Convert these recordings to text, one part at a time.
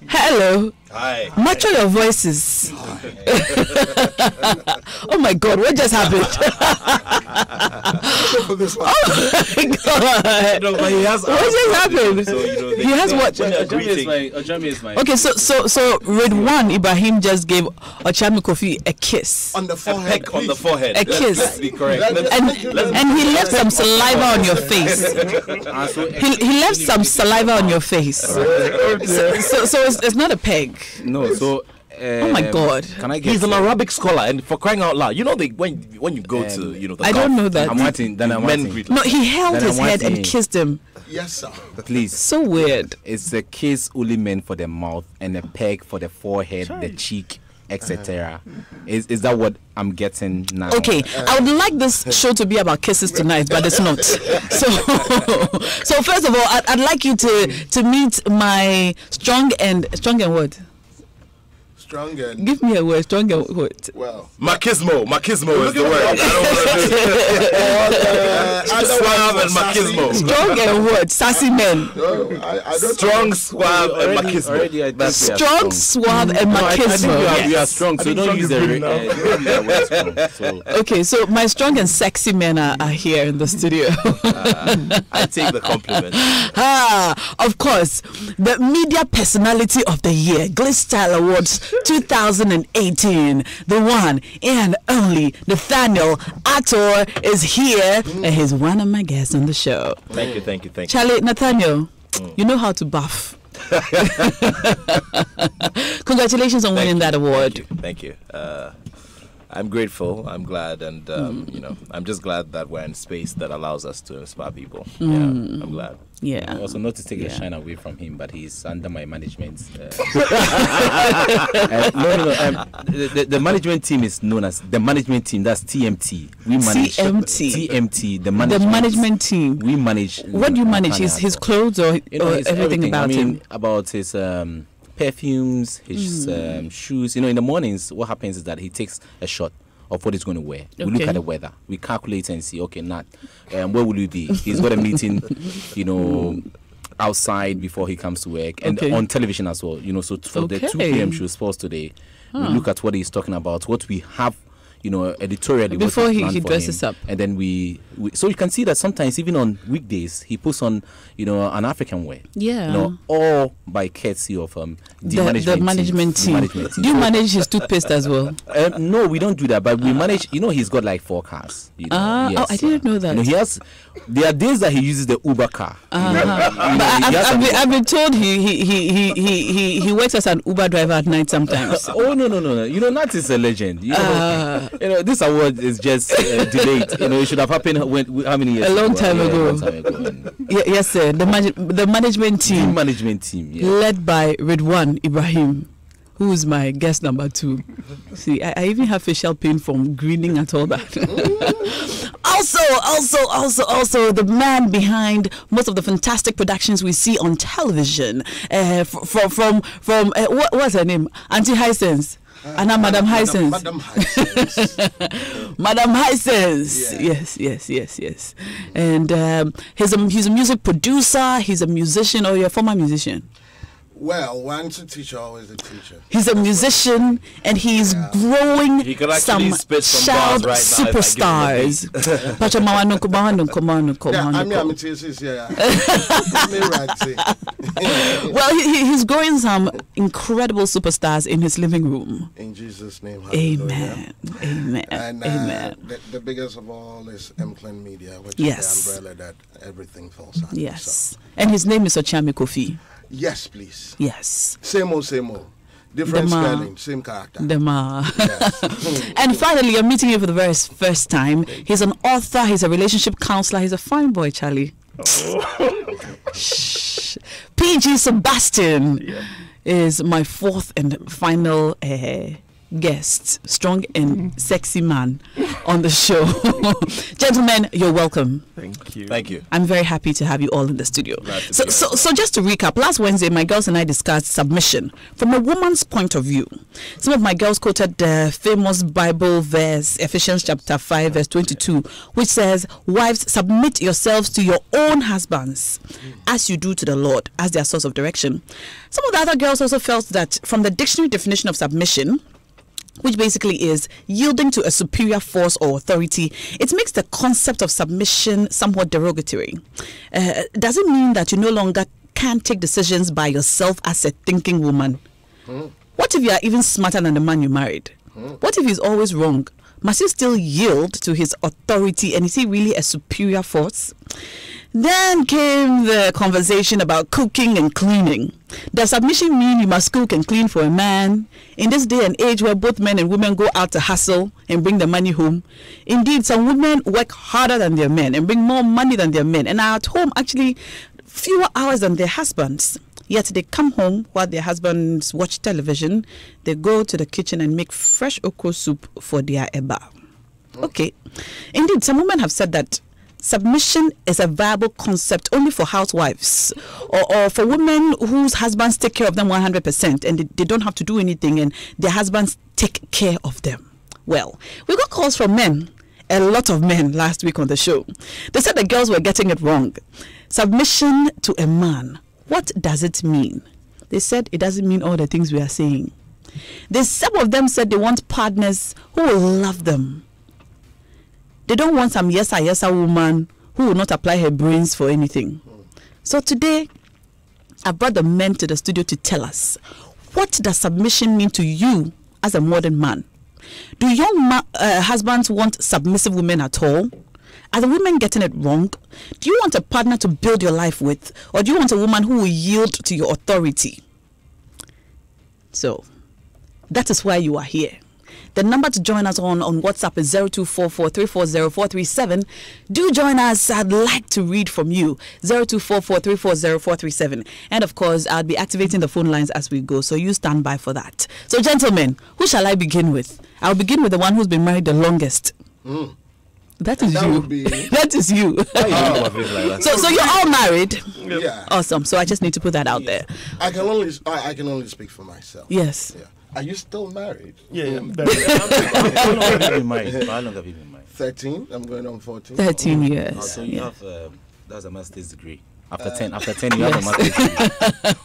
Hello. Hi. Mature your voices. Oh my God, what just happened? Oh my God. No, but he has what just happened? So, he has what? Ochami is my. Okay, so Ridwan Ibrahim just gave Ochami Kofi a kiss. On the forehead. A peck on the forehead. A kiss. Let's be correct. And he left some saliva on your face. He left some saliva on your face. So it's not a peg. No, so oh my God! Can I get he's an Arabic scholar, and for crying out loud, when you go to the I don't know that. I'm waiting. No, he held his head and kissed him. Yes, sir. Please. So weird. It's a kiss only meant for the mouth and a peg for the forehead, the cheek, etc. Is that what I'm getting now? Okay, I would like this show to be about kisses tonight, but it's not. So first of all, I'd like you to meet my strong and what? Strong and Give me a word. Strong and what? well. Machismo is the word. I don't suave and machismo. Strong and what? Sassy men. No, I don't Strong, suave, and machismo. Strong, suave, and I think machismo. we are strong, so don't use the word strong. So. Okay, so my strong and sexy men are here in the studio. I take the compliment. Of course, the media personality of the year, Gliss Style Awards 2018, the one and only Nathaniel Ator is here, and he's one of my guests on the show. Thank you. Charlie, Nathaniel, you know how to buff. Congratulations on winning that award. Thank you. I'm grateful. I'm glad, and I'm just glad that we're in space that allows us to inspire people. Yeah, I'm glad. Yeah. Also, not to take a shine away from him, but he's under my management. The management team is known as the management team. That's TMT. We manage TMT. The management team. We manage. What do you manage? His clothes or everything about him? About his perfumes, his shoes. In the mornings, what happens is that he takes a shot of what he's going to wear. We look at the weather. We calculate and see, okay, Nat, where will you be? He's got a meeting, outside before he comes to work, and on television as well. So for the 2 p.m. show, Sports Today, we look at what he's talking about, what we have, editorially before he dresses up, and then we so you can see that sometimes even on weekdays he puts on an African wear, all by courtesy of the management team. Do you manage his toothpaste as well? No, we don't do that, but we manage. He's got like 4 cars. Yes, I didn't know that. He has. There are days that he uses the Uber car. But I've been told he works as an Uber driver at night sometimes. Oh no! Nat is a legend. This award is just delayed. It should have happened how many years? A long time ago. Yes, sir. The management team. Led by Ridwan Ibrahim, who is my guest number 2. See, I even have facial pain from grinning at all that. Also, the man behind most of the fantastic productions we see on television. From what's her name? Auntie Hisense. Anna Madam Hisense. Madam Hisense. Yes. And he's a music producer. He's a musician, or you're a former musician. Well, once a teacher, always a teacher. He's a musician, and he's growing some child superstars. Well, he's growing some incredible superstars in his living room. In Jesus' name, amen. And the biggest of all is Mclean Media, which is the umbrella that everything falls under. Yes, so. And his name is Ochami Kofi. Yes, please. Yes. Same old. Different spelling, same character. Yes. And finally, you're meeting him for the very first time. He's an author, he's a relationship counselor, he's a fine boy, Charlie. PG Sebastian is my 4th and final guest, strong and sexy man on the show. Gentlemen, you're welcome. Thank you. Thank you. I'm very happy to have you all in the studio. So just to recap, last Wednesday, my girls and I discussed submission from a woman's point of view. Some of my girls quoted the famous Bible verse, Ephesians chapter 5, verse 22, which says, "Wives, submit yourselves to your own husbands as you do to the Lord, as their source of direction." Some of the other girls also felt that from the dictionary definition of submission, which basically is yielding to a superior force or authority, it makes the concept of submission somewhat derogatory. Does it mean that you no longer can take decisions by yourself as a thinking woman? What if you are even smarter than the man you married? What if he's always wrong? Must you still yield to his authority, and is he really a superior force? Then came the conversation about cooking and cleaning. Does submission mean you must cook and clean for a man? In this day and age where both men and women go out to hustle and bring the money home. Indeed, some women work harder than their men and bring more money than their men, and are at home actually fewer hours than their husbands. Yet they come home while their husbands watch television. They go to the kitchen and make fresh okra soup for their eba. Okay. Indeed, some women have said that submission is a viable concept only for housewives or for women whose husbands take care of them 100% and they don't have to do anything and their husbands take care of them. Well, we got calls from men, a lot of men last week on the show. They said the girls were getting it wrong. Submission to a man, what does it mean? They said it doesn't mean all the things we are saying. Some of them said they want partners who will love them. They don't want some yesa woman who will not apply her brains for anything. So today, I brought the men to the studio to tell us, what does submission mean to you as a modern man? Do young husbands want submissive women at all? Are the women getting it wrong? Do you want a partner to build your life with? Or do you want a woman who will yield to your authority? So, that is why you are here. The number to join us on WhatsApp is 0244340437. Do join us. I'd like to read from you. 0244340437. And of course, I'll be activating the phone lines as we go. So you stand by for that. So gentlemen, who shall I begin with? I'll begin with the one who's been married the longest. That is you. That is you. So you're all married. Yeah. Awesome. So I just need to put that out there. I can only speak for myself. Yes. Yeah. Are you still married? Yeah. How long have you been married? 13. I'm going on 14. 13 years. So you have that's a master's degree. After 10 you have a master's degree.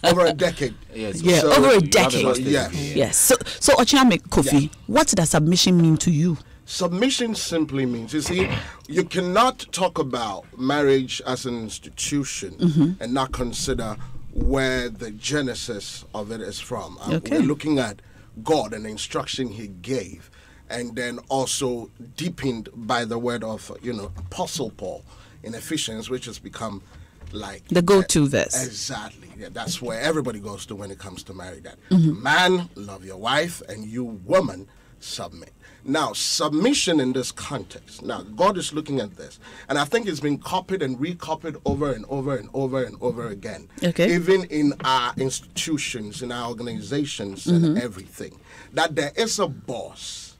Over a decade. Yes. Yeah, so over a decade. Yes. So Ochiame Kofi, what does submission mean to you? Submission simply means, you see, you cannot talk about marriage as an institution and not consider where the genesis of it is from. We're looking at God and the instruction he gave, and then also deepened by the word of, Apostle Paul in Ephesians, which has become like the go-to verse. Exactly. Yeah, that's where everybody goes to when it comes to marriage. That man, love your wife, and you, woman, submit. Now, submission in this context. Now, God is looking at this, and I think it's been copied and recopied over and over and over and over again. Okay. Even in our institutions, in our organizations, and everything, that there is a boss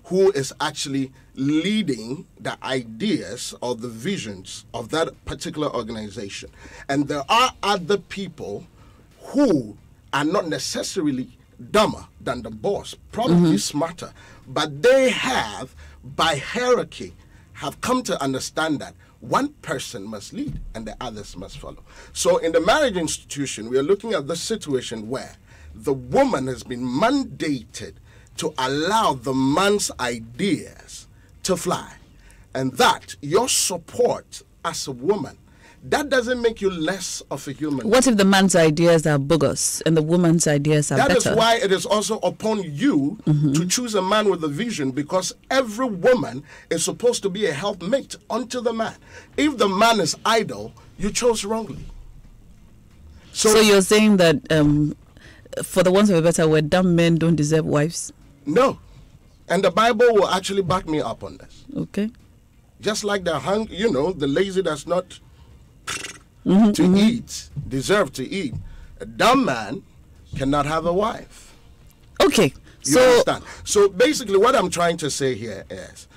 who is actually leading the ideas or the visions of that particular organization, and there are other people who are not necessarily dumber than the boss, probably smarter, but they have, by hierarchy, have come to understand that one person must lead and the others must follow. So in the marriage institution, we are looking at the situation where the woman has been mandated to allow the man's ideas to fly, and that your support as a woman, that doesn't make you less of a human. What if the man's ideas are bogus and the woman's ideas are better? That is why it is also upon you to choose a man with a vision, because every woman is supposed to be a helpmate unto the man. If the man is idle, you chose wrongly. So you're saying that for the ones of a better word, dumb men don't deserve wives? No. And the Bible will actually back me up on this. Okay. Just like the lazy does not to eat, deserve to eat. A dumb man cannot have a wife. Okay, You understand? So basically what I'm trying to say here is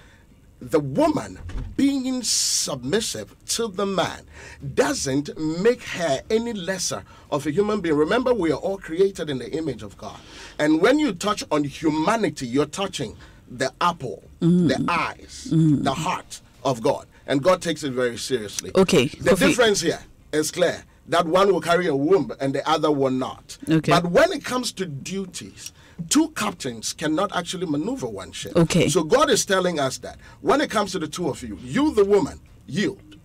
the woman being submissive to the man doesn't make her any lesser of a human being. Remember, we are all created in the image of God. And when you touch on humanity, you're touching the apple, the eyes, the heart of God. And God takes it very seriously. Okay. The difference here is clear. That one will carry a womb and the other will not. Okay. But when it comes to duties, two captains cannot actually maneuver one ship. Okay. So God is telling us that when it comes to the two of you, you, the woman, yield.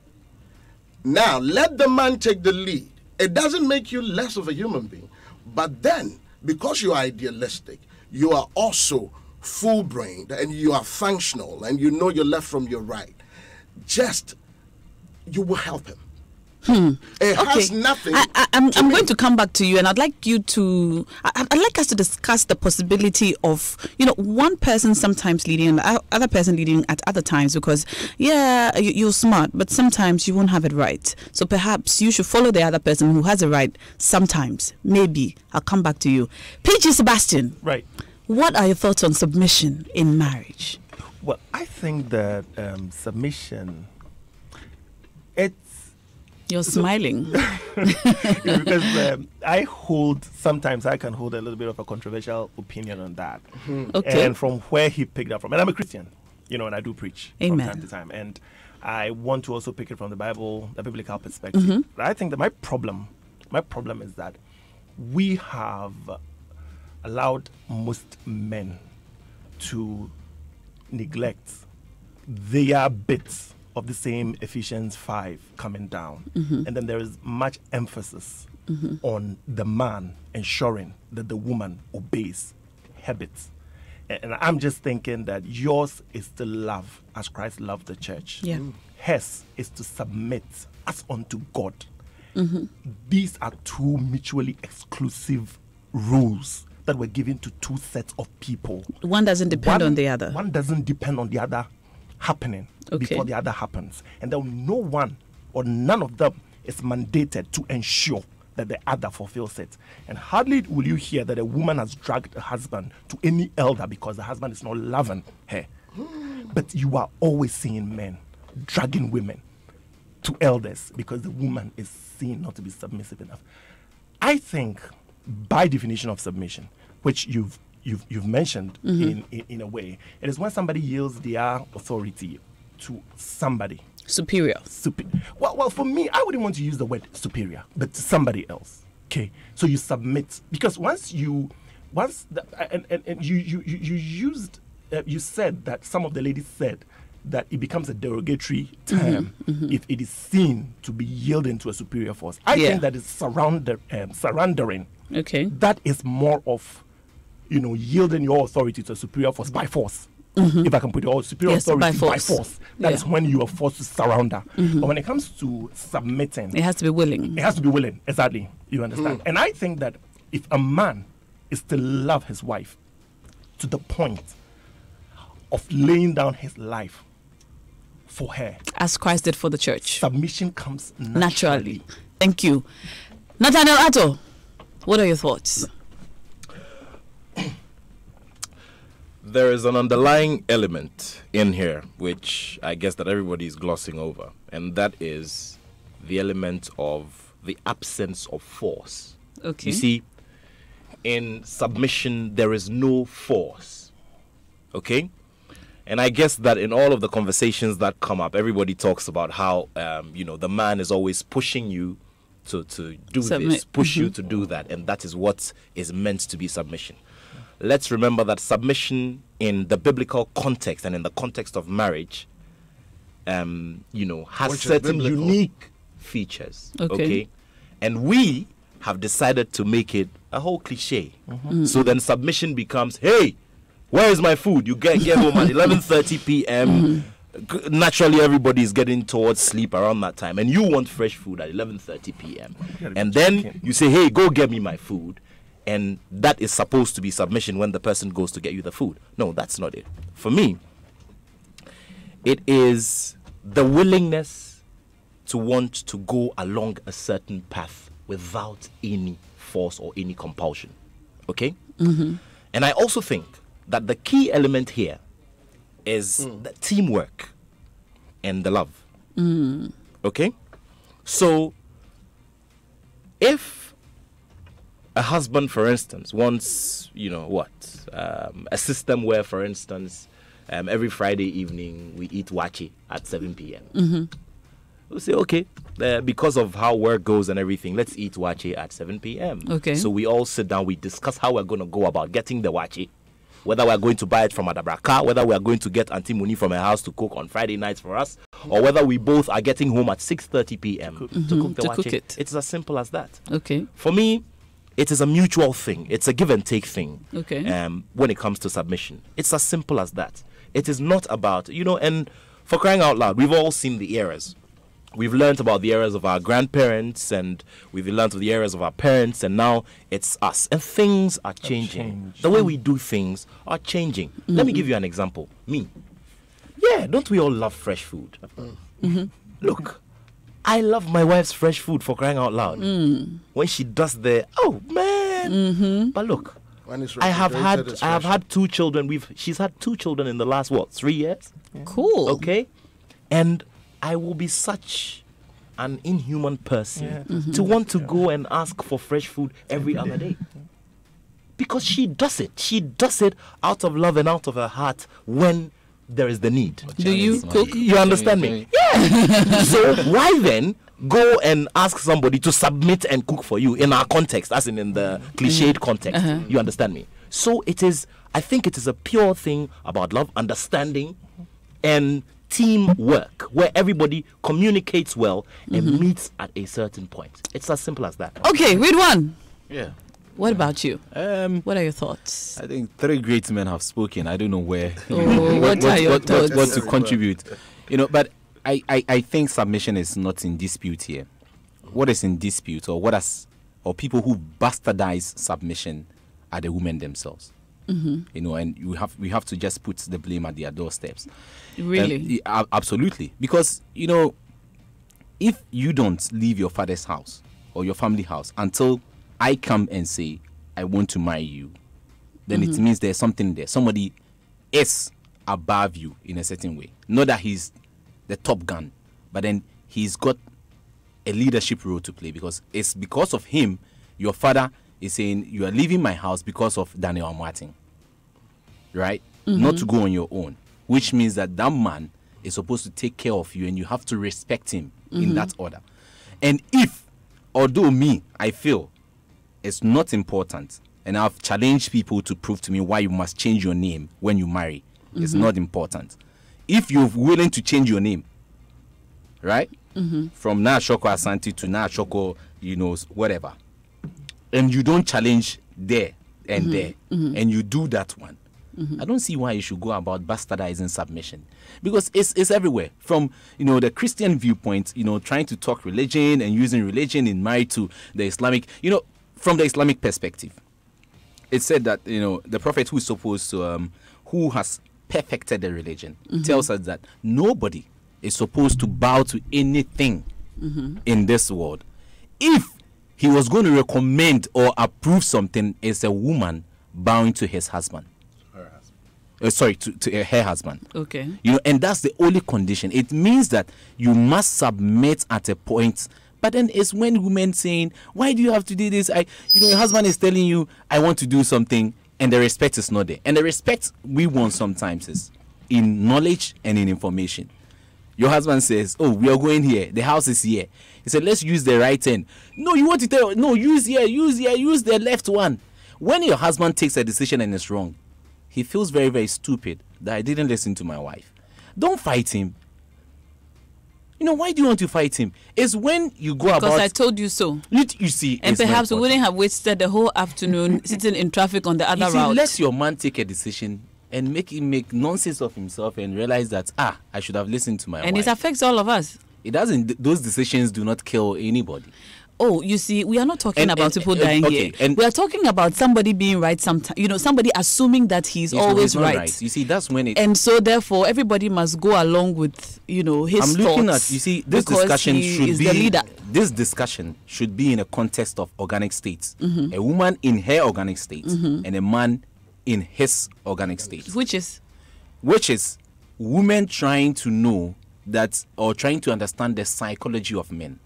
Now, let the man take the lead. It doesn't make you less of a human being. But then, because you are idealistic, you are also full-brained and you are functional and you know your left from your right. Just, you will help him. It has nothing. I'm going to come back to you, and I'd like you to. I'd like us to discuss the possibility of, one person sometimes leading and the other person leading at other times. Because you're smart, but sometimes you won't have it right. So perhaps you should follow the other person who has it right. Sometimes, maybe. I'll come back to you, PG Sebastian. Right. What are your thoughts on submission in marriage? Well, I think that submission. You're smiling. Because sometimes I can hold a little bit of a controversial opinion on that. Okay. And from where he picked up from. And I'm a Christian, and I do preach Amen. from time to time. And I want to also pick it from the Bible, the biblical perspective. But I think that my problem is that we have allowed most men to neglect their bits of the same Ephesians 5 coming down. And then there is much emphasis on the man ensuring that the woman obeys habits. And I'm just thinking that yours is to love as Christ loved the church. Yeah. Hers is to submit as unto God. These are two mutually exclusive rules that were given to two sets of people. One doesn't depend on the other. One doesn't depend on the other happening before the other happens. And then no one or none of them is mandated to ensure that the other fulfills it. And hardly will you hear that a woman has dragged a husband to any elder because the husband is not loving her. But you are always seeing men dragging women to elders because the woman is seen not to be submissive enough. I think, by definition of submission, which you've mentioned in a way, it is when somebody yields their authority to somebody superior. Well, for me, I wouldn't want to use the word superior, but to somebody else. Okay, so you submit because you said that some of the ladies said that it becomes a derogatory term if it is seen to be yielding to a superior force. I think that is surrendering. Okay, that is more of yielding your authority to a superior force by force. If I can put it all, superior authority by force. That is when you are forced to surrender. But when it comes to submitting, it has to be willing. It has to be willing, exactly. You understand? And I think that if a man is to love his wife to the point of laying down his life for her, as Christ did for the church, submission comes naturally. Thank you. Nathaniel Atto, what are your thoughts? There is an underlying element in here which I guess that everybody is glossing over, and that is the element of the absence of force. Okay. You see, in submission there is no force. Okay? And I guess that in all of the conversations that come up, everybody talks about how the man is always pushing you to do this, push you to do that, and that is what is meant to be submission. Let's remember that submission in the biblical context and in the context of marriage, has certain unique features. Okay? And we have decided to make it a whole cliche. So then submission becomes, hey, where is my food? You get home at 11:30 p.m. Naturally, everybody is getting towards sleep around that time, and you want fresh food at 11:30 p.m. And then you say, hey, go get me my food. And that is supposed to be submission when the person goes to get you the food. No, that's not it. For me, it is the willingness to want to go along a certain path without any force or any compulsion. Okay? And I also think that the key element here is the teamwork and the love. Okay? So, if a husband, for instance, wants, a system where, for instance, every Friday evening we eat wachi at 7 p.m. We'll say, okay, because of how work goes and everything, let's eat wachi at 7 p.m. Okay. So we all sit down, we discuss how we're going to go about getting the wachi, whether we're going to buy it from Adabraka, whether we are going to get Auntie Muni from her house to cook on Friday nights for us, or whether we both are getting home at 6:30 p.m. to cook the wachi. Cook it. It's as simple as that. Okay. For me, it is a mutual thing. It's a give and take thing. Okay. When it comes to submission, it's as simple as that. It is not about, and for crying out loud, we've all seen the errors. We've learned about the errors of our grandparents, and we've learned of the errors of our parents, and now it's us. And things are changing. The way we do things are changing. Let me give you an example. Me. Yeah, don't we all love fresh food? Look, I love my wife's fresh food, for crying out loud. When she does oh man. But look, I have had 2 children. She's had 2 children in the last 3 years? Cool. Okay? And I will be such an inhuman person to want to go and ask for fresh food every other day. Because she does it. She does it out of love and out of her heart when there is the need. Do you cook? You understand me? Yeah. So why then go and ask somebody to submit and cook for you in our context, as in the cliched context? You understand me? So I think it is a pure thing about love, understanding, and teamwork, where everybody communicates well and meets at a certain point. It's as simple as that. Okay, read one. Yeah. What about you? What are your thoughts? I think 3 great men have spoken. I don't know where. What are your thoughts? What to contribute? But I think submission is not in dispute here. What is in dispute, or people who bastardize submission, are the women themselves. And we have to just put the blame at their doorsteps. Really? Absolutely. Because, if you don't leave your father's house or your family house until I come and say, I want to marry you, then it means there's something there. Somebody is above you in a certain way. Not that he's the top gun, but then he's got a leadership role to play, because it's because of him your father is saying, you are leaving my house because of Daniel Martin. Right? Not to go on your own. Which means that man is supposed to take care of you, and you have to respect him in that order. And although I feel it's not important, and I've challenged people to prove to me why you must change your name when you marry. It's not important. If you're willing to change your name, right? From Na Shoko Asante to Na Shoko, whatever, and you don't challenge there and there, and you do that one, I don't see why you should go about bastardizing submission, because it's everywhere. From the Christian viewpoint, trying to talk religion and using religion in marriage to the Islamic, from the Islamic perspective, it said that the prophet who is supposed to who has perfected the religion tells us that nobody is supposed to bow to anything in this world. If he was going to recommend or approve something, it's a woman bowing to his husband. To her husband. Okay. And that's the only condition. It means that you must submit at a point. But then it's when women saying, why do you have to do this? Your husband is telling you, I want to do something, and the respect is not there. And the respect we want sometimes is in knowledge and in information. Your husband says, oh, we are going here. The house is here. He said, let's use the right hand. No, you want to tell, no, use the left one. When your husband takes a decision and it's wrong, he feels very, very stupid that I didn't listen to my wife. Don't fight him. Why do you want to fight him? It's when you go about... Because I told you so. You see... And perhaps we wouldn't have wasted the whole afternoon sitting in traffic on the other route. Let your man take a decision and make him make nonsense of himself and realize that, I should have listened to my wife. And it affects all of us. It doesn't... Those decisions do not kill anybody. Oh, you see, we are not talking about people dying here. We are talking about somebody being right sometimes. Somebody assuming that he's always right. You see, that's when it... And so, therefore, everybody must go along with, his thoughts. I'm looking at... You see, this discussion should be... The leader. This discussion should be in a context of organic states. A woman in her organic state and a man in his organic state, which is women trying to know that, or trying to understand the psychology of men,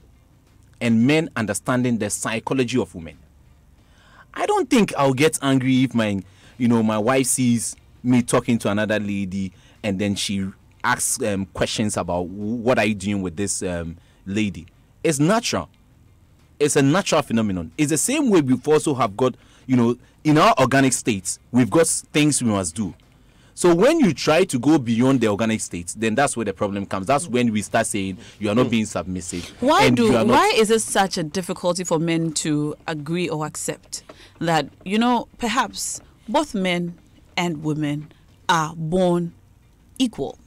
and men understanding the psychology of women. I don't think I'll get angry if my wife sees me talking to another lady and then she asks questions about what are you doing with this lady. It's natural. It's a natural phenomenon. It's the same way we've also have got, in our organic states, we've got things we must do. So when you try to go beyond the organic states, then that's where the problem comes. That's when we start saying you are not being submissive. Why is it such a difficulty for men to agree or accept that, perhaps both men and women are born equal?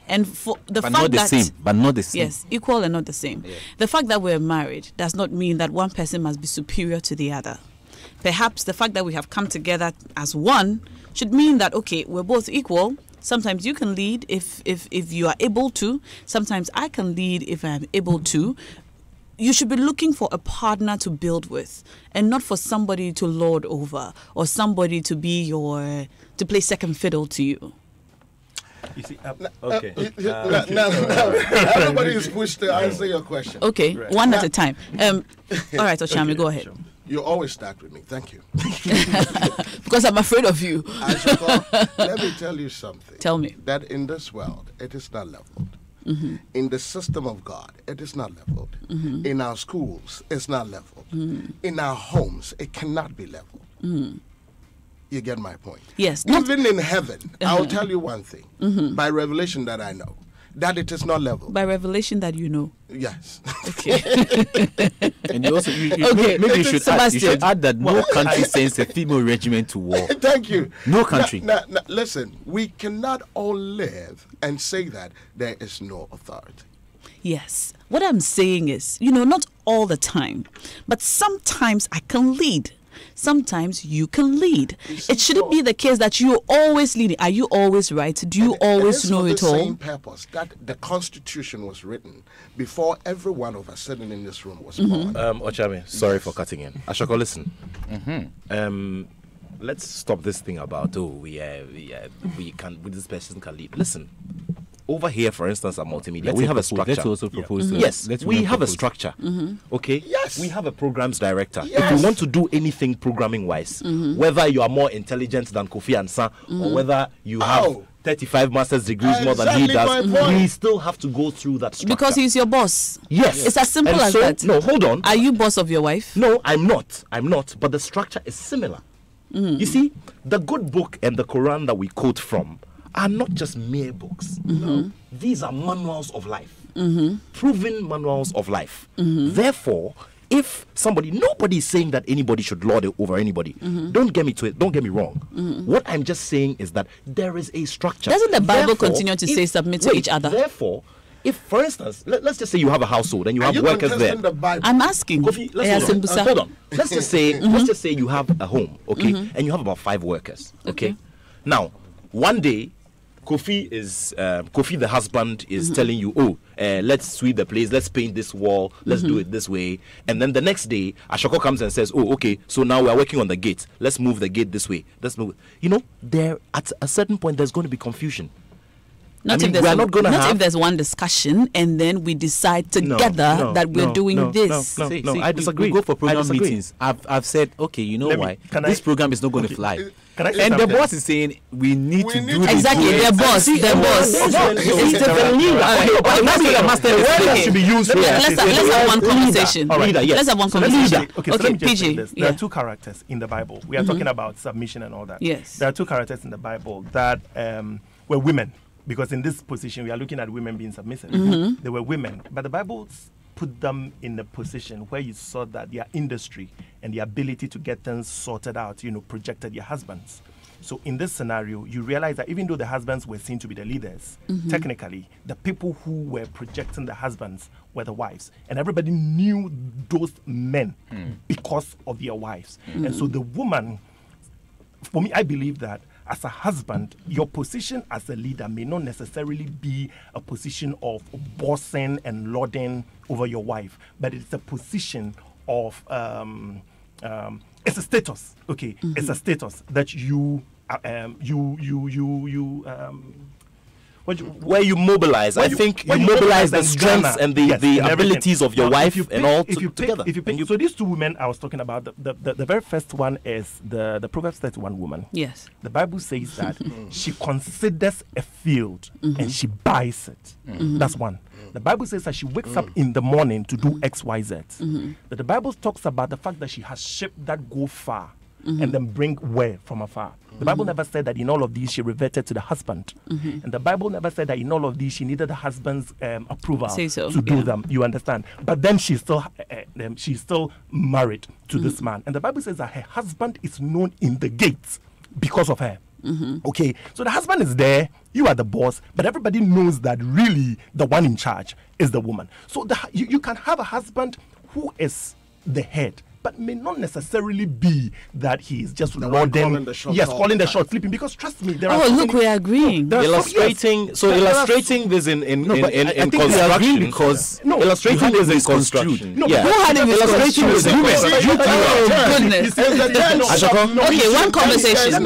And for the fact that but not the same. Yes, equal and not the same. Yeah. The fact that we're married does not mean that one person must be superior to the other. Perhaps the fact that we have come together as one should mean that, okay, we're both equal. Sometimes you can lead if you are able to. Sometimes I can lead if I'm able to. You should be looking for a partner to build with, and not for somebody to lord over or somebody to be to play second fiddle to you. You see, okay. Everybody is pushed to answer your question. Okay, right. One at a time. All right, Oshami, go ahead. You always start with me. Thank you. Because I'm afraid of you. Let me tell you something. Tell me. That in this world, it is not leveled. Mm-hmm. In the system of God, it is not leveled. Mm-hmm. In our schools, it's not leveled. Mm-hmm. In our homes, it cannot be leveled. Mm-hmm. You get my point? Yes. Even in heaven, I'll tell you one thing. Mm-hmm. By revelation that I know, that it is not leveled. By revelation that you know? Yes. Okay. And you also, maybe you should add that no country sends a female regiment to war. Thank you. No country. Now, listen, we cannot all live and say that there is no authority. Yes. What I'm saying is, not all the time, but sometimes I can lead. Sometimes you can lead. It shouldn't be the case that you're always leading. Are you always right? Do you always know it all? For the same purpose that the Constitution was written before every one of us sitting in this room was born. Ochame, sorry for cutting in. Ashoko, listen. Mm-hmm. Let's stop this thing about this person can lead. Listen. Over here, for instance, at Multimedia, we have a structure. Let's also propose. Yes, we have a structure. Mm-hmm. Okay? Yes. We have a programs director. Yes. If you want to do anything programming-wise, whether you are more intelligent than Kofi Ansan, or whether you have 35 master's degrees more than he does, we still have to go through that structure. Because he's your boss. Yes. It's as simple as that. No, hold on. Are you boss of your wife? No, I'm not. But the structure is similar. You see, the good book and the Quran that we quote from are not just mere books. No. These are manuals of life. Proven manuals of life. Therefore, if nobody is saying that anybody should lord it over anybody. Don't get me wrong. What I'm just saying is that there is a structure. Doesn't the Bible continue to say submit to each other? Therefore, if, for instance, let's just say you have a household and you have workers there. I'm asking. Kofi, hold on. Let's just say you have a home, okay, and you have about 5 workers, okay. Now, one day, Kofi the husband is telling you, let's sweep the place, let's paint this wall, let's do it this way. And then the next day, Ashoko comes and says, okay, so now we are working on the gate. Let's move the gate this way. Let's move. There at a certain point, there's going to be confusion. If there's one discussion and then we decide together that we're doing this. No, I disagree. We go for program meetings. I've said, okay, this program is not going to fly. And the boss is saying we need to do this. Exactly, their boss. It's different. Should be used. Let's have one conversation. Let's have one conversation. Okay, PG. There are 2 characters in the Bible. We are talking about submission and all that. Yes. There are 2 characters in the Bible that were women. Because in this position, we are looking at women being submissive. They were women. But the Bible put them in a position where you saw that their industry and the ability to get things sorted out, projected their husbands. So in this scenario, you realize that even though the husbands were seen to be the leaders, technically, the people who were projecting the husbands were the wives. And everybody knew those men because of their wives. And so the woman, for me, I believe that as a husband, your position as a leader may not necessarily be a position of bossing and lording over your wife, but it's a position of it's a status. Okay, it's a status that where you mobilize. I think you mobilize the strengths and the abilities of your wife and all together. So these two women I was talking about, the very first one is the Proverbs 31 woman. Yes. The Bible says that she considers a field and she buys it. That's one. The Bible says that she wakes up in the morning to do X, Y, Z. But the Bible talks about the fact that she has sheep that go far and then bring where from afar. The Bible never said that in all of these she reverted to the husband. And the Bible never said that in all of these she needed the husband's approval to do them. You understand? But then she's still married to this man. And the Bible says that her husband is known in the gates because of her. Okay, so the husband is there, you are the boss, but everybody knows that really the one in charge is the woman. So you can have a husband who is the head, but may not necessarily be that he is just calling the shot, sleeping. Because trust me, there are. We are agreeing. Illustrating this in construction because illustrating this in construction. Who had it illustrating this? Goodness. Okay, one conversation.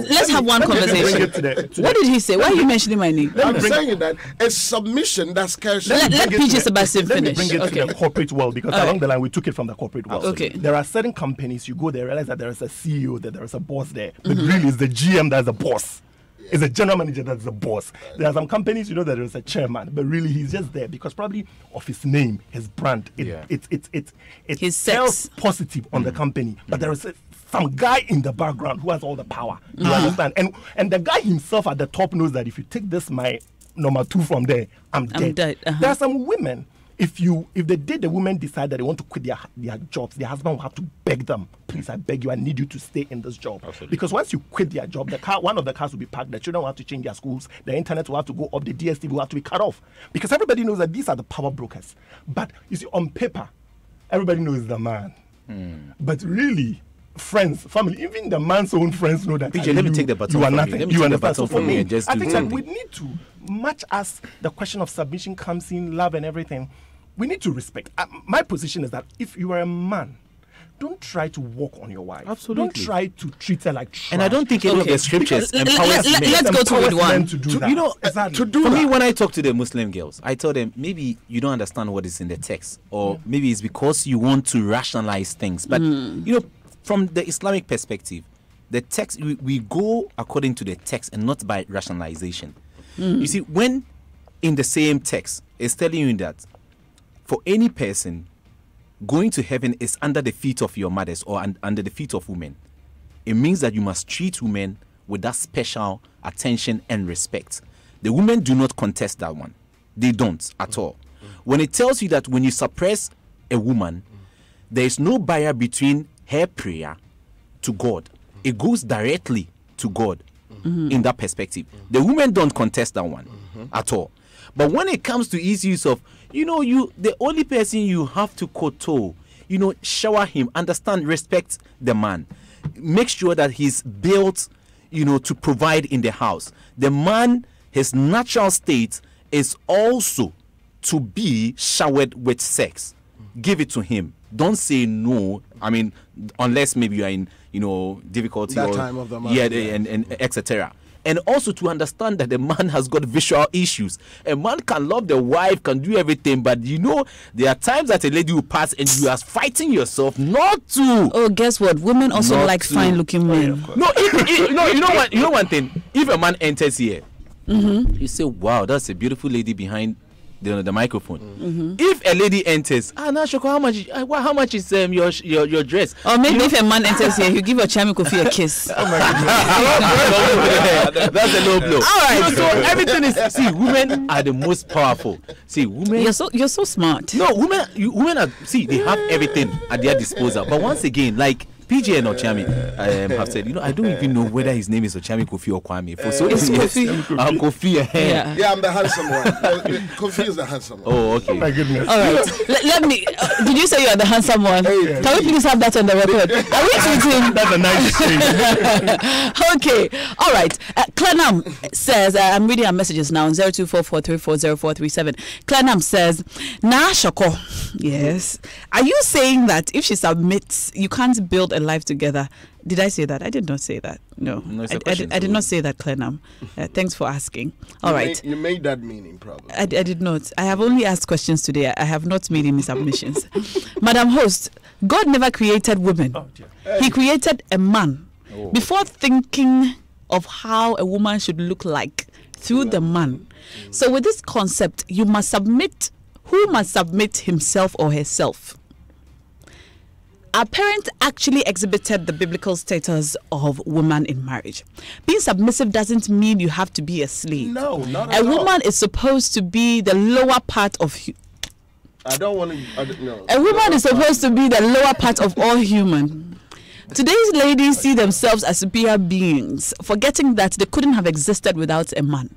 Let's have one conversation. What did he say? Why are you mentioning my name? I'm saying that a submission that's cash. Let PJ Sebastian finish. Let me bring it to the corporate world, because along the line we took it from the corporate world. Okay. There are certain companies, you go there, realize that there is a CEO, that there is a boss there. But really, it's the GM that's the boss. It's the general manager that's the boss. There are some companies, that there is a chairman, but really he's just there because probably of his name, his brand. It sells positive on the company. But there is some guy in the background who has all the power. You understand? And the guy himself at the top knows that if you take this, my number 2 from there, I'm dead. There are some women. If the women decide that they want to quit their jobs, their husband will have to beg them, please, I beg you, I need you to stay in this job. Absolutely. Because once you quit their job, one of the cars will be parked, the children will have to change their schools, the internet will have to go up, the DSTV will have to be cut off. Because everybody knows that these are the power brokers. But you see, on paper, everybody knows the man. But really, friends, family, even the man's own friends know that PJ, let me take the baton. You are nothing. Let me take the baton from me. I think that we need to, much as the question of submission comes in, love and everything, we need to respect. My position is that if you are a man, don't try to walk on your wife. Absolutely. Don't try to treat her like trash. And I don't think any of the scriptures empowers men. Let's go to one. For me, when I talk to the Muslim girls, I tell them, maybe you don't understand what is in the text, or maybe it's because you want to rationalize things. But, from the Islamic perspective, the text, we go according to the text and not by rationalization. You see, when in the same text, it's telling you that for any person, going to heaven is under the feet of your mothers or under the feet of women. It means that you must treat women with that special attention and respect. The women do not contest that one. They don't at all. When it tells you that when you suppress a woman, there is no barrier between her prayer to God. It goes directly to God in that perspective. The women don't contest that one at all. But when it comes to issues of, the only person you have to kowtow, shower him, understand, respect the man. Make sure that he's built, to provide in the house. The man, his natural state is also to be showered with sex. Give it to him. Don't say no. I mean, unless maybe you are in, difficulty that time of the month, and etc. And also to understand that the man has got visual issues. A man can love the wife, can do everything, but there are times that a lady will pass and you are fighting yourself not to. Oh, guess what? Women also like fine-looking men. No, you know one thing. If a man enters here, you say, "Wow, that's a beautiful lady behind the microphone." If a lady enters, Shoko, how much is your dress? Or maybe if a man enters here, you give your Chami Kofi a kiss. Oh my goodness. That's a low blow. All right. So everything is. See, women are the most powerful. See, women. You're so smart. No, women are. See, they have everything at their disposal. But once again, like PJ and Ochami have said, I don't even know whether his name is Ochami, Kofi, or Kwame. It's Kofi. Kofi. Yeah, I'm the handsome one. Kofi is the handsome one. Oh, okay. Oh my goodness. All right. Let me. Did you say you are the handsome one? Yeah. Can we please have that on the record? Are we tweeting? That's a nice thing. Okay. All right. Clenam says, I'm reading our messages now on 0244340437. Clenam says, Shoko. Yes. Are you saying that if she submits, you can't build a life together. Did I say that? I did not say that. No, I did not say that, Clenam. Thanks for asking. All right. You made that meaning, probably. I did not. I have only asked questions today. I have not made any submissions. Madam Host, God never created women. Oh, He created a man. Before thinking of how a woman should look like through the man. So with this concept, you must submit. Who must submit himself or herself? Our parents actually exhibited the biblical status of woman in marriage. Being submissive doesn't mean you have to be a slave. No, not at all. A woman is supposed to be the lower part of I don't want to. No. A woman is supposed to be the lower part of all human. Today's ladies see themselves as superior beings, forgetting that they couldn't have existed without a man.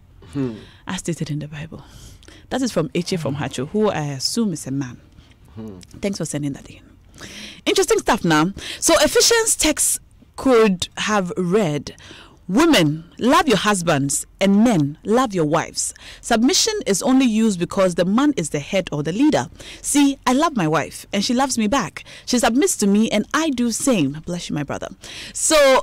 As stated in the Bible. That is from Eche from Hacho, who I assume is a man. Thanks for sending that in. Interesting stuff now. So Ephesians text could have read, women, love your husbands, and men, love your wives. Submission is only used because the man is the head or the leader. See, I love my wife, and she loves me back. She submits to me, and I do same. Bless you, my brother. So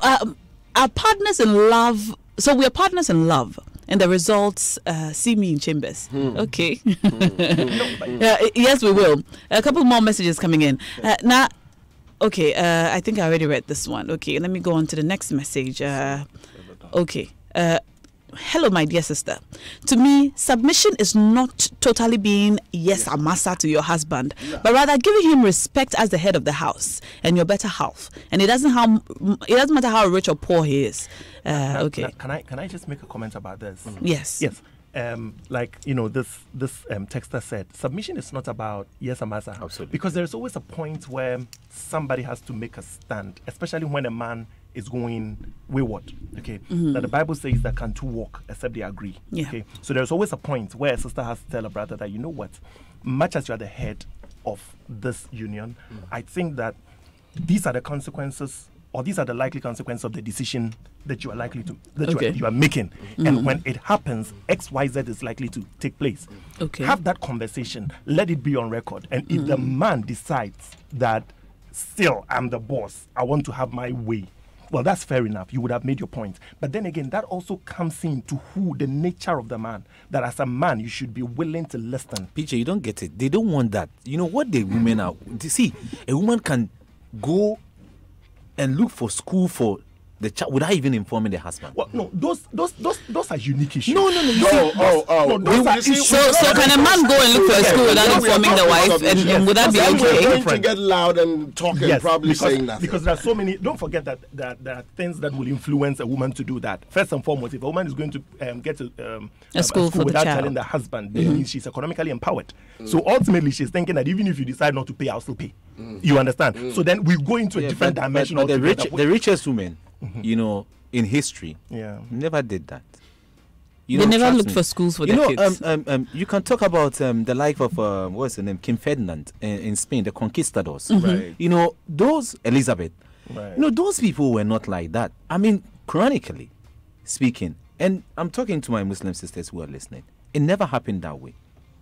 our partners in love. So we are partners in love. And the results, see me in chambers. Okay. Yes, we will. A couple more messages coming in. Now, okay, I think I already read this one. Okay, let me go on to the next message. Okay. Hello, my dear sister. To me, submission is not totally being yes, a master to your husband, but rather giving him respect as the head of the house and your better half. And it doesn't matter how rich or poor he is. Okay. Can I just make a comment about this? Yes. Yes. Like this texter said, submission is not about yes, a master. Absolutely. Because there's always a point where somebody has to make a stand, especially when a man is going wayward. Okay. Now the Bible says that can two walk except they agree. Yeah. Okay. So there's always a point where a sister has to tell a brother that, you know what, much as you are the head of this union, I think that these are the consequences, or these are the likely consequences of the decision that you are likely to you are making. And when it happens, XYZ is likely to take place. Okay. Have that conversation. Let it be on record. And if the man decides that still I'm the boss, I want to have my way, well, that's fair enough. You would have made your point. But then again, that also comes into the nature of the man. That as a man, you should be willing to listen. PJ, you don't get it. They don't want that. You know what the women are. See, a woman can go and look for school for the child without even informing the husband. Well, no, those are unique issues. No. So can a man go and look for a school without informing the wife, and would that be We're okay? going to get loud and talk and probably saying nothing. Because there are so many. Don't forget that there are things that will influence a woman to do that. First and foremost, if a woman is going to get a school for without telling the husband, that means she's economically empowered. So ultimately, she's thinking that even if you decide not to pay, I'll still pay. You understand? So then we go into a different dimension. But the richest women, in history, never did that. They never looked for schools for their kids. You can talk about the life of what's her name, King Ferdinand in Spain, the conquistadors. Right. Those Elizabeth. Right. Those people were not like that. I mean, chronically speaking, and I'm talking to my Muslim sisters who are listening. It never happened that way.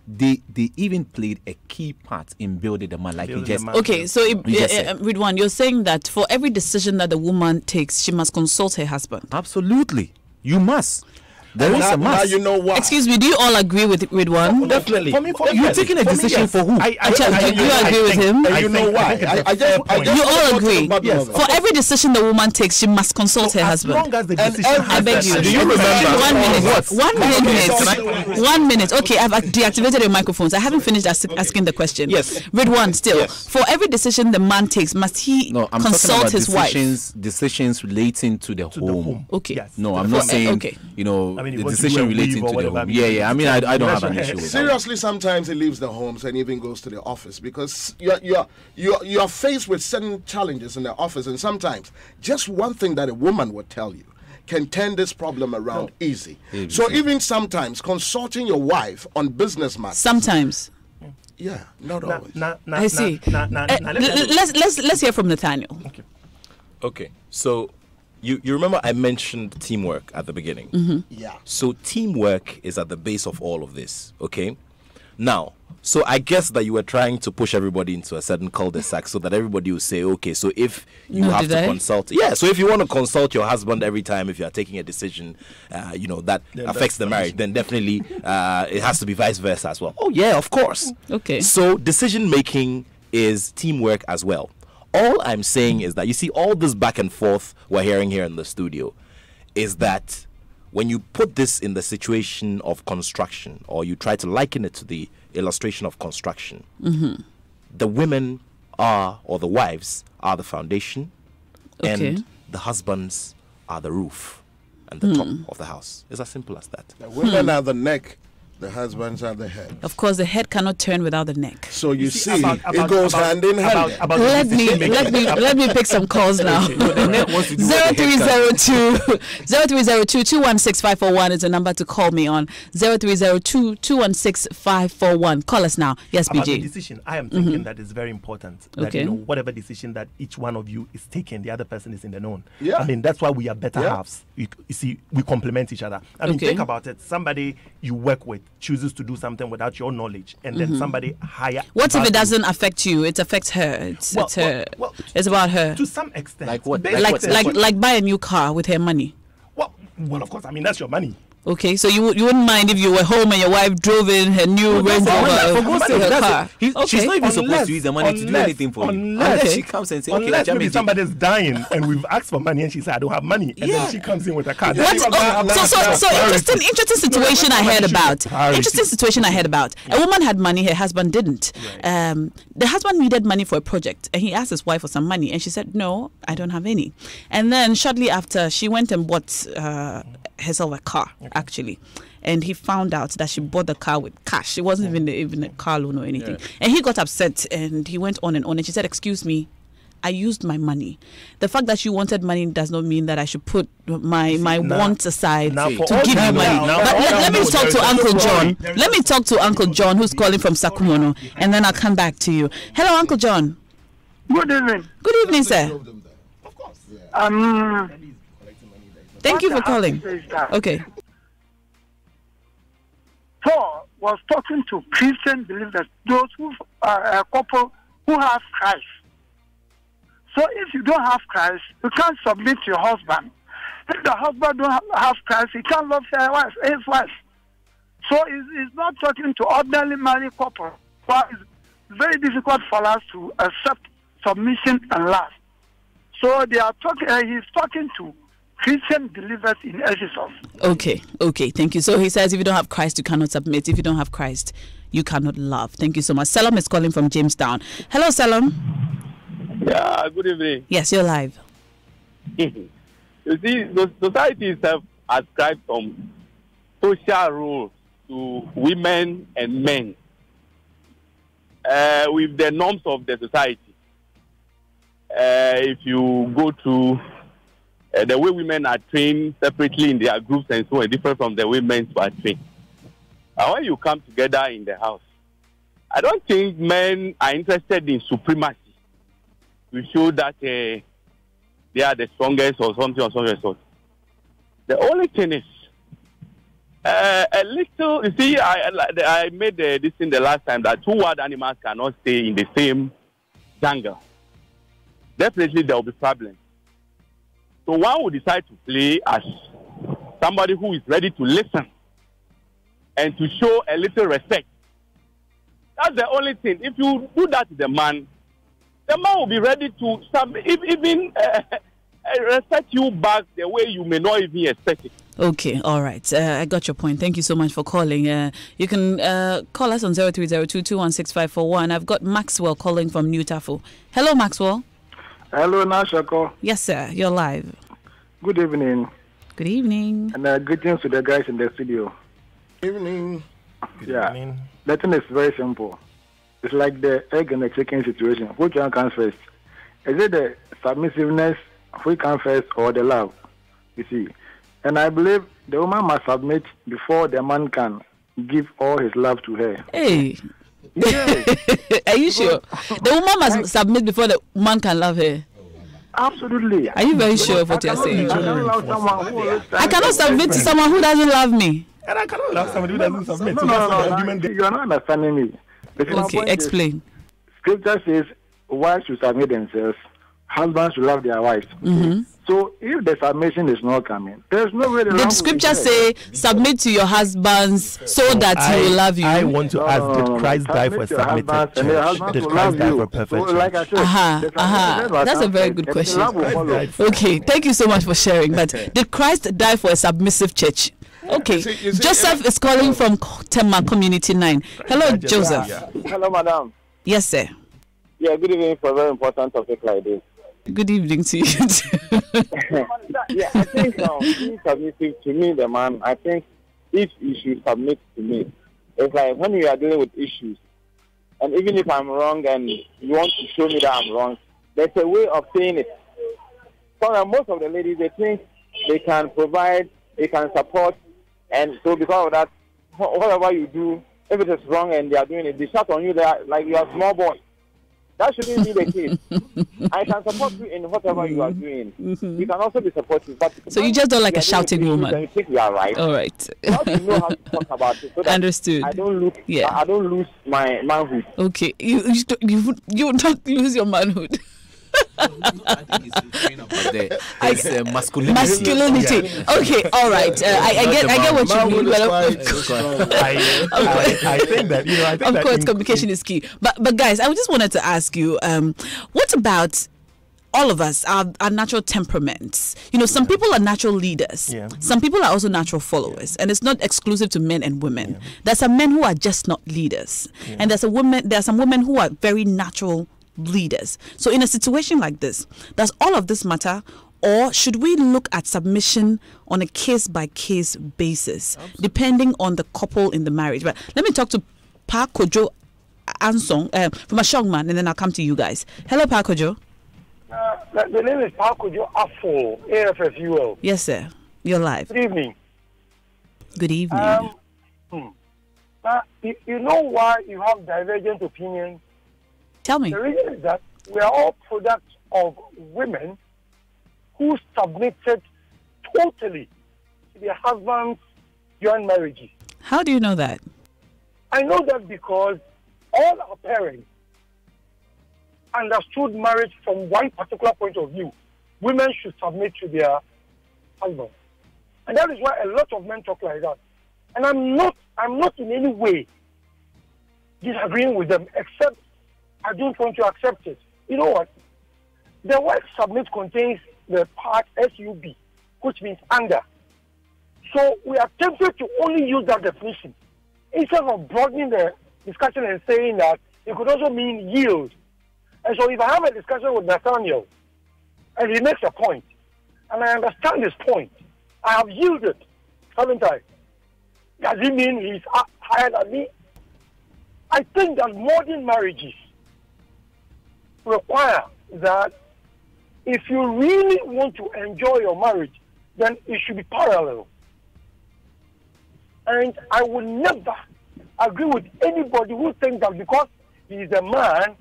They even played a key part in building the man, like you just. Okay, so Ridwan, you're saying that for every decision that the woman takes, she must consult her husband. Absolutely, you must. There is a must. Now you know what. Excuse me, do you all agree with Ridwan? Definitely. For me, you're taking a decision for who? Do you agree with him? And you know why? You all agree. Yes. For every decision the woman takes, she must consult her husband. As long as the decision I beg you. Do you remember? 1 minute. Okay, I've deactivated your microphones. I haven't finished asking the question. Yes. Ridwan, still. Yes. For every decision the man takes, must he consult his wife? Decisions relating to the home. Okay. Yes. No, I'm not saying, okay. The decision relating to the home. Yeah. I mean, I don't have an issue with that. Seriously, sometimes he leaves the homes and even goes to the office because you're faced with certain challenges in the office, and sometimes just one thing that a woman would tell you can turn this problem around easy. So even sometimes consulting your wife on business matters. Sometimes. Yeah, not always. I see. Let's hear from Nathaniel. Okay, so you remember I mentioned teamwork at the beginning. Yeah. So teamwork is at the base of all of this, okay? Now, So I guess that you were trying to push everybody into a certain cul-de-sac so that everybody will say, okay, so if you have to consult, so if you want to consult your husband every time if you are taking a decision, that affects the marriage, then definitely it has to be vice versa as well. Oh yeah, of course. Okay. So decision making is teamwork as well. All I'm saying is that you see all this back and forth we're hearing here in the studio is that when you put this in the situation of construction, or you try to liken it to the illustration of construction, the women or the wives are the foundation, and the husbands are the roof and the top of the house. It's as simple as that. The women are the neck, the husbands are the head. Of course, the head cannot turn without the neck. So you see, it goes hand in hand. Let me pick some calls now. 0302-216-541 is the number to call me on. 0302-216-541. Call us now. Yes, About BG. the decision, I am thinking that is very important. That, whatever decision that each one of you is taking, the other person is in the known. Yeah. I mean, that's why we are better halves. You see, we complement each other. I mean, think about it. Somebody you work with chooses to do something without your knowledge, and then somebody hire. What if it doesn't affect you? It affects her. It's her. It's about her. To some extent. Like what? Like buy a new car with her money. Well, of course. I mean, that's your money. Okay, so you wouldn't mind if you were home and your wife drove in her new Range Rover car. She's not even supposed to use the money to do anything for you. Unless she comes and says, okay, unless maybe somebody's dying and we've asked for money and she said, I don't have money. And then she comes in with a car. So interesting situation I heard about. Interesting situation I heard about. A woman had money, her husband didn't. The husband needed money for a project and he asked his wife for some money and she said, no, I don't have any. And then shortly after, she went and bought herself a car, actually, and he found out that she bought the car with cash. It wasn't even a car loan or anything. And he got upset and he went on, and she said, excuse me, I used my money. The fact that you wanted money does not mean that I should put my wants aside to give you money. But let me talk to Uncle John. Let me talk to Uncle John, who's calling from Sakumono, and then I'll come back to you. Hello, Uncle John. Good evening. Good evening, sir. Thank you for calling. Okay. Paul was talking to Christian believers, those who are a couple who have Christ. So if you don't have Christ, you can't submit to your husband. If the husband don't have Christ, he can't love his wife. So he's not talking to ordinary married couple. But it's very difficult for us to accept submission and love. So they are talking. He's talking to Christian believers in Ephesus. Okay. Thank you. So he says, if you don't have Christ, you cannot submit. If you don't have Christ, you cannot love. Thank you so much. Salam is calling from Jamestown. Hello, Salam. Yeah, good evening. Yes, you're live. You see, the societies have ascribed some social rules to women and men with the norms of the society. If you go to the way women are trained separately in their groups and so on, different from the way men are trained. And when you come together in the house, I don't think men are interested in supremacy to show that they are the strongest or something of some sort. The only thing is, a little, you see, I made this thing the last time that two wild animals cannot stay in the same jungle. Definitely there will be problems. So one will decide to play as somebody who is ready to listen and to show a little respect. That's the only thing. If you do that to the man will be ready to even respect you back the way you may not even expect it. Okay, all right. I got your point. Thank you so much for calling. You can call us on 0302-216-541. I've got Maxwell calling from New Tafo. Hello, Maxwell. Hello, Nashako. Yes, sir. You're live. Good evening. Good evening. And greetings to the guys in the studio. Evening. Good evening. The thing is very simple. It's like the egg and the chicken situation. Which one comes first? Is it the submissiveness which comes first or the love? You see. And I believe the woman must submit before the man can give all his love to her. Hey. Yes. Are you sure? The woman must submit before the man can love her. Absolutely. Are you very sure of what you're saying? I cannot submit to someone who doesn't love me. And I cannot love somebody who doesn't submit. No. You are not understanding me. Okay, explain. Scripture says wives should submit themselves, husbands should love their wives. Mm-hmm. So if the submission is not coming, there's no way. Did scripture say submit to your husbands so that he will love you? I want to ask, did Christ die for a submitted church? Did Christ die for a perfect church? Like I said, That's a very good question. Okay, thank you so much for sharing. But did Christ die for a submissive church? Okay, Joseph is calling from Tema Community 9. Hello, Joseph. Hello, madam. Yes, sir. Yeah, good evening for a very important topic like this. Good evening to you. Yeah, I think being submissive to me, the man, I think if you should submit to me, it's like when you are dealing with issues, and even if I'm wrong and you want to show me that I'm wrong, there's a way of saying it. So most of the ladies, they think they can provide, they can support, and so because of that, whatever you do, if it is wrong and they are doing it, they shout on you like you are a small boy. That shouldn't be the case. I can support you in whatever you are doing. Mm-hmm. You can also be supportive. But so you just don't like a shouting woman. You think you are right. All right. You have to know how to talk about it. So that Understood. I don't lose my manhood. Okay. You don't lose your manhood. It's masculinity. Masculinity. Okay, all right. I get what you mean. I think that of course communication is key. But guys, I just wanted to ask you, what about all of us, our natural temperaments? Some people are natural leaders. Yeah. Some people are also natural followers, and it's not exclusive to men and women. Yeah. There's some men who are just not leaders, and there are some women who are very natural leaders. So in a situation like this, does all of this matter, or should we look at submission on a case-by-case basis, depending on the couple in the marriage? But let me talk to Pa Kojo Ansong from Ashongman, and then I'll come to you guys. Hello, Pa Kojo. The name is Pa Kojo Afo, AFFUL. Yes, sir. You're live. Good evening. Good evening. You know why you have divergent opinions? Tell me. The reason is that we are all products of women who submitted totally to their husbands during marriages. How do you know that? I know that because all our parents understood marriage from one particular point of view. Women should submit to their husbands. And that is why a lot of men talk like that. And I'm not in any way disagreeing with them, except I don't want to accept it. You know what? The word submit contains the part SUB, which means under. So we are tempted to only use that definition instead of broadening the discussion and saying that it could also mean yield. And so if I have a discussion with Nathaniel and he makes a point, and I understand his point, I have yielded, haven't I? Does it mean he's higher than me? I think that modern marriages require that if you really want to enjoy your marriage, then it should be parallel. And I will never agree with anybody who thinks that because he is a man,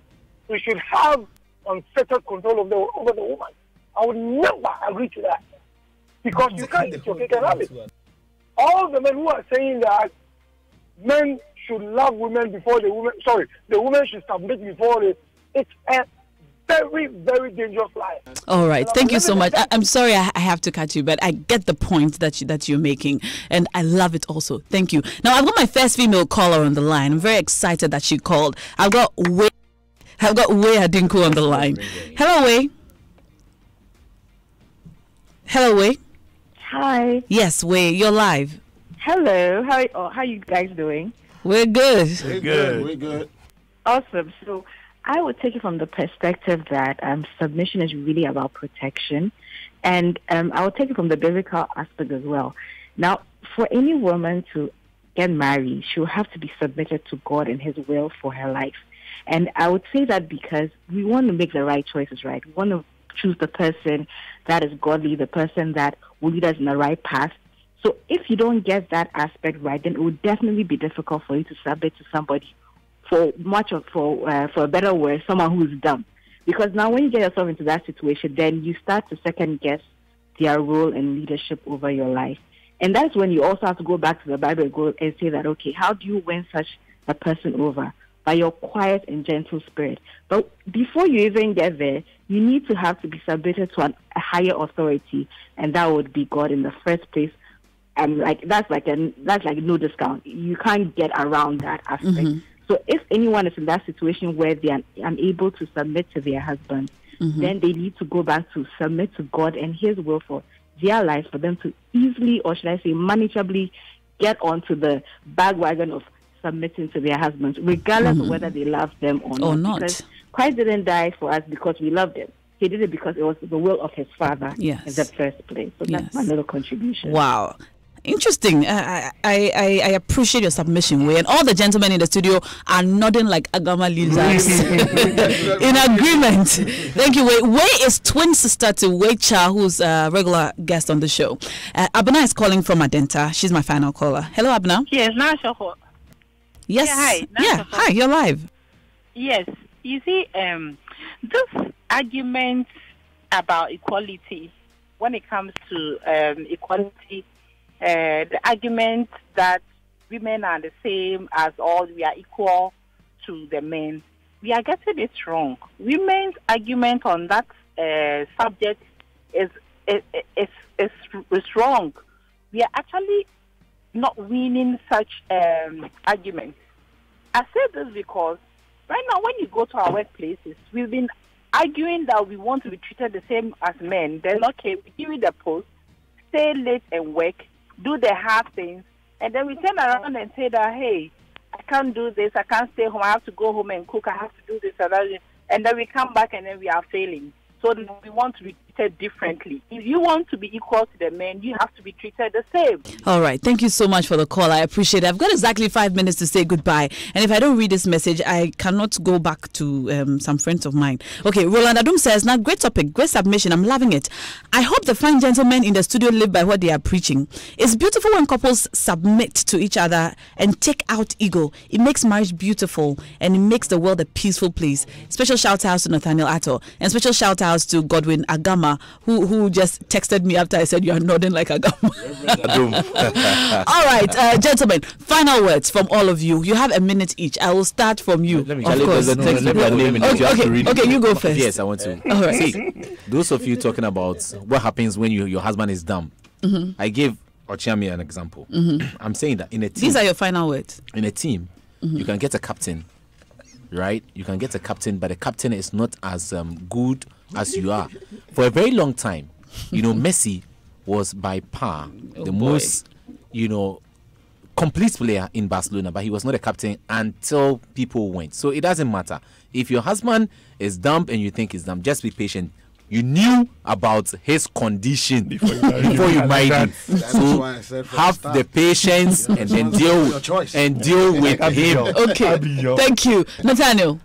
he should have unfettered control over the woman. I would never agree to that. Because you can't eat your cake and have it. All the men who are saying that men should love women before the women should submit before it's a very, very dangerous lie. All right, thank you so much. I'm sorry I have to cut you, but I get the point that you're making, and I love it also. Thank you. Now, I've got my first female caller on the line. I'm very excited that she called. I've got Way Adinku on the line. Hello, Way. Hello, Way. Hi. Yes, Way, you're live. Hello. How you guys doing? We're good. We're good. Awesome. So I would take it from the perspective that submission is really about protection. And I would take it from the biblical aspect as well. Now, for any woman to get married, she will have to be submitted to God and His will for her life. And I would say that because we want to make the right choices, right? We want to choose the person that is godly, the person that will lead us in the right path. So if you don't get that aspect right, then it would definitely be difficult for you to submit to somebody for a better word, someone who is dumb. Because now when you get yourself into that situation, then you start to second guess their role and leadership over your life. And that's when you also have to go back to the Bible and say that, okay, how do you win such a person over? by your quiet and gentle spirit. But before you even get there, you need to have to be submitted to a higher authority, and that would be God in the first place. And that's like no discount. You can't get around that aspect. So if anyone is in that situation where they are unable to submit to their husband, then they need to go back to submit to God and His will for their life, for them to easily, or should I say manageably, get onto the bandwagon of submitting to their husbands, regardless of whether they love them or not. Because Christ didn't die for us because we loved Him. He did it because it was the will of His Father in the first place. So that's my little contribution. Wow. Interesting. I appreciate your submission, Way, and all the gentlemen in the studio are nodding like Agama lizards in agreement. Thank you, Way. Way is twin sister to Way Cha, who's a regular guest on the show. Abna is calling from Adenta. She's my final caller. Hello, Abna. Yes, Yes. Yeah, hi. Hi. You're live. Yes. You see, this argument about equality, when it comes to equality. The argument that women are the same as all, we are equal to the men, we are getting it wrong. Women's argument on that subject is wrong. We are actually not winning such arguments. I say this because right now when you go to our workplaces, we've been arguing that we want to be treated the same as men. Then, okay, we give you the post, stay late and work, do the hard things, and then we turn around and say that, hey, I can't do this, I can't stay home, I have to go home and cook, I have to do this and that, and then we come back and then we are failing. So we want to be treated differently. If you want to be equal to the men, you have to be treated the same. All right. Thank you so much for the call. I appreciate it. I've got exactly 5 minutes to say goodbye. And if I don't read this message, I cannot go back to some friends of mine. Okay. Roland Adum says, now, great topic, great submission. I'm loving it. I hope the fine gentlemen in the studio live by what they are preaching. It's beautiful when couples submit to each other and take out ego. It makes marriage beautiful and it makes the world a peaceful place. Special shout outs to Nathaniel Atto and special shout outs to Godwin Agama, who just texted me after I said you are nodding like Agama. All right, gentlemen, final words from all of you. You have a minute each. I will start from you. Let me okay, you go first. Yes, I want to. All right. See, those of you talking about what happens when your husband is dumb. I gave Ochiami an example. I'm saying that in a team. These are your final words. In a team, you can get a captain, right? You can get a captain, but the captain is not as good as you are. For a very long time, Messi was by far the most, complete player in Barcelona, but he was not a captain until people went. So it doesn't matter. If your husband is dumb and you think he's dumb, just be patient. You knew about his condition before you married him. So have the patience and then deal with him. Okay. Thank you. Nathaniel.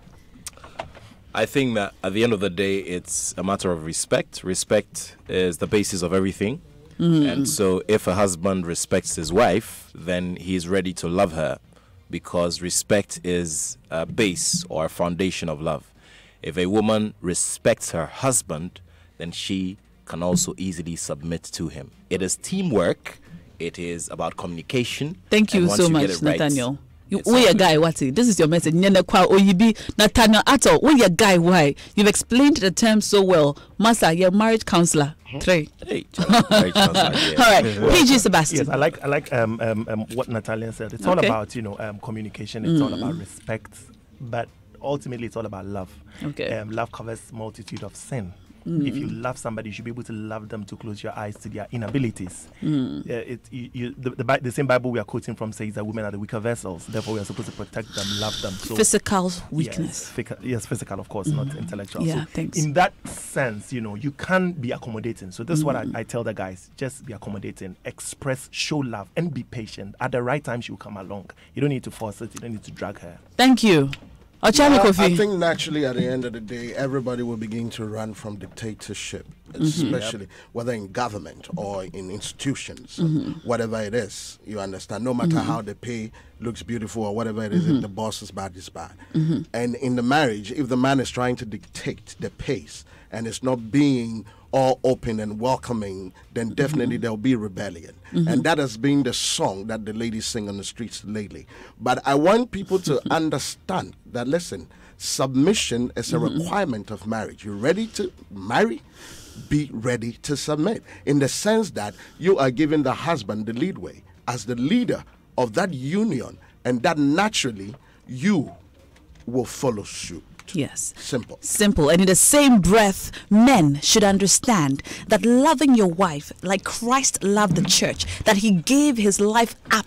I think that at the end of the day, it's a matter of respect. Respect is the basis of everything. And so if a husband respects his wife, then he's ready to love her, because respect is a base or a foundation of love. If a woman respects her husband, then she can also easily submit to him. It is teamwork. It is about communication. Thank you so much, Nathaniel. We a guy, what's it? This is your message. Nathaniel Atto, we a guy, why? You've explained the term so well. Master, you're a marriage counselor. Hey, marriage counselor, yeah. All right, PG Sebastian. Yes, I like what Natalia said. It's all about communication. It's all about respect, but ultimately it's all about love. Okay. Love covers multitude of sin. If you love somebody, you should be able to love them to close your eyes to their inabilities. The same Bible we are quoting from says that women are the weaker vessels. Therefore, we are supposed to protect them, love them. So, physical weakness. Yes, physical, of course, not intellectual. Yeah, so thanks. In that sense, you can be accommodating. So this is what I tell the guys. Just be accommodating, express, show love, and be patient. At the right time, she will come along. You don't need to force it. You don't need to drag her. Thank you. I think naturally at the end of the day, everybody will begin to run from dictatorship, especially whether in government or in institutions, whatever it is, you understand. No matter how the pay looks beautiful or whatever it is, if the boss is bad, it's bad. And in the marriage, if the man is trying to dictate the pace, and it's not being all open and welcoming, then definitely there'll be rebellion. And that has been the song that the ladies sing on the streets lately. But I want people to understand that, listen, submission is a requirement of marriage. You're ready to marry? Be ready to submit, in the sense that you are giving the husband the leadway as the leader of that union, and that naturally you will follow suit. Yes. Simple. Simple. And in the same breath, men should understand that loving your wife like Christ loved the church, that he gave his life up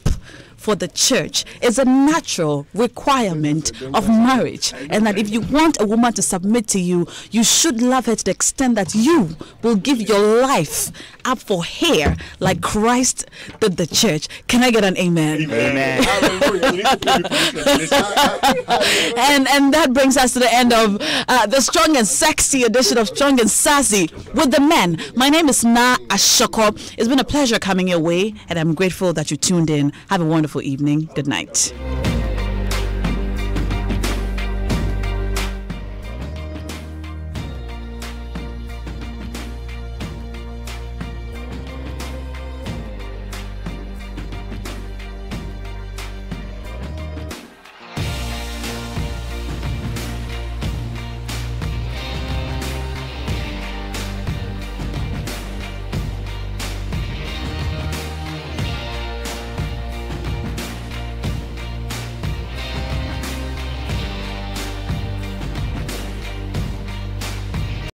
for the church, is a natural requirement of marriage. And that if you want a woman to submit to you, you should love her to the extent that you will give your life up for her like Christ did the church. Can I get an amen? Amen. And that brings us to the end of the Strong and Sexy edition of Strong and Sassy with the men. My name is Na Ashoko. It's been a pleasure coming your way, and I'm grateful that you tuned in. Have a wonderful evening. Good night.